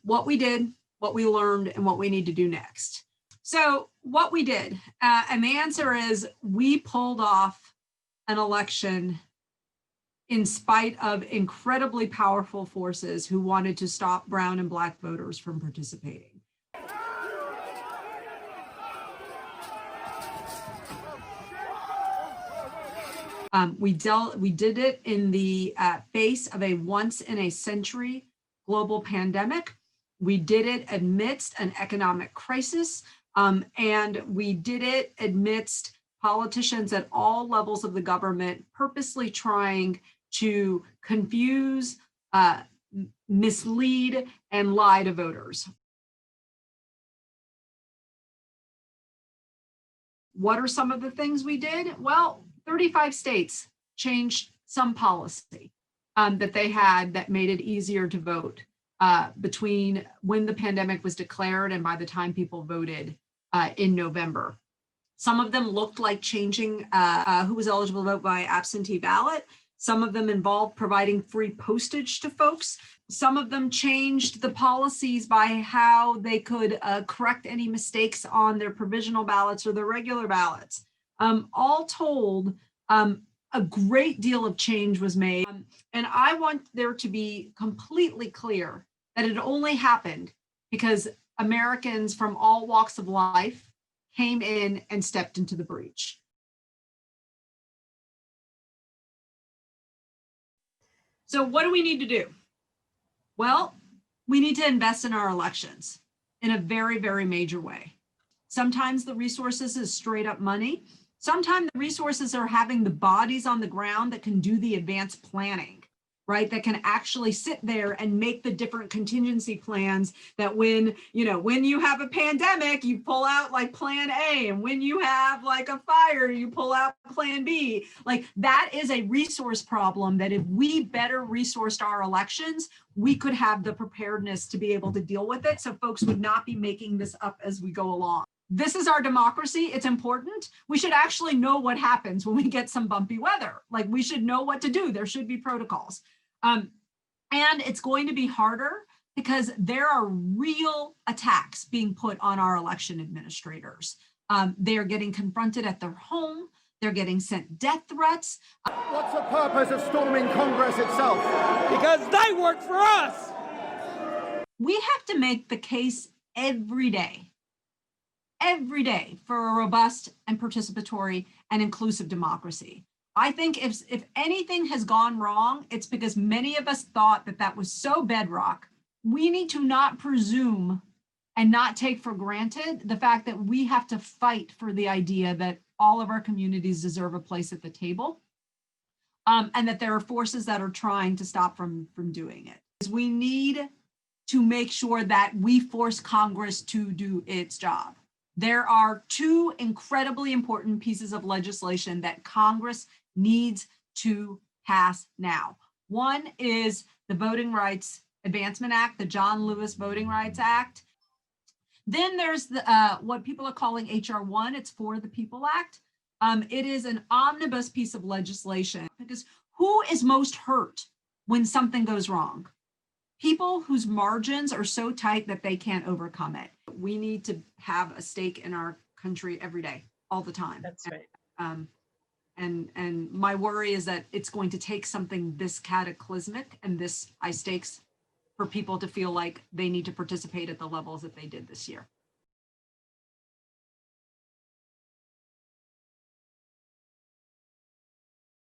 what we did, what we learned, and what we need to do next. So what we did, and the answer is we pulled off an election in spite of incredibly powerful forces who wanted to stop brown and black voters from participating. We did it in the face of a once-in-a-century global pandemic. We did it amidst an economic crisis, and we did it amidst politicians at all levels of the government purposely trying to confuse, mislead, and lie to voters. What are some of the things we did? Well, 35 states changed some policy that they had that made it easier to vote between when the pandemic was declared and by the time people voted in November. Some of them looked like changing who was eligible to vote by absentee ballot. Some of them involved providing free postage to folks. Some of them changed the policies by how they could correct any mistakes on their provisional ballots or their regular ballots. All told, a great deal of change was made. And I want there to be completely clear that it only happened because Americans from all walks of life came in and stepped into the breach. So what do we need to do? Well, we need to invest in our elections in a very, very major way. Sometimes the resources is straight up money. Sometimes the resources are having the bodies on the ground that can do the advanced planning, right? That can actually sit there and make the different contingency plans that when you have a pandemic, you pull out like plan A, and when you have like a fire, you pull out plan B. Like that is a resource problem that if we better resourced our elections, we could have the preparedness to be able to deal with it. So folks would not be making this up as we go along. This is our democracy. It's important. We should actually know what happens when we get some bumpy weather. Like we should know what to do. There should be protocols. And it's going to be harder because there are real attacks being put on our election administrators. They are getting confronted at their home. They're getting sent death threats. What's the purpose of storming Congress itself? Because they work for us. We have to make the case every day for a robust and participatory and inclusive democracy. I think if anything has gone wrong, it's because many of us thought that that was so bedrock. We need to not presume and not take for granted the fact that we have to fight for the idea that all of our communities deserve a place at the table, and that there are forces that are trying to stop from doing it. We need to make sure that we force Congress to do its job. There are two incredibly important pieces of legislation that Congress needs to pass now. One is the Voting Rights Advancement Act, the John Lewis Voting Rights Act. Then there's the what people are calling HR 1, it's For the People Act. It is an omnibus piece of legislation because who is most hurt when something goes wrong? People whose margins are so tight that they can't overcome it. We need to have a stake in our country every day, all the time. That's right. And my worry is that it's going to take something this cataclysmic and this high stakes for people to feel like they need to participate at the levels that they did this year.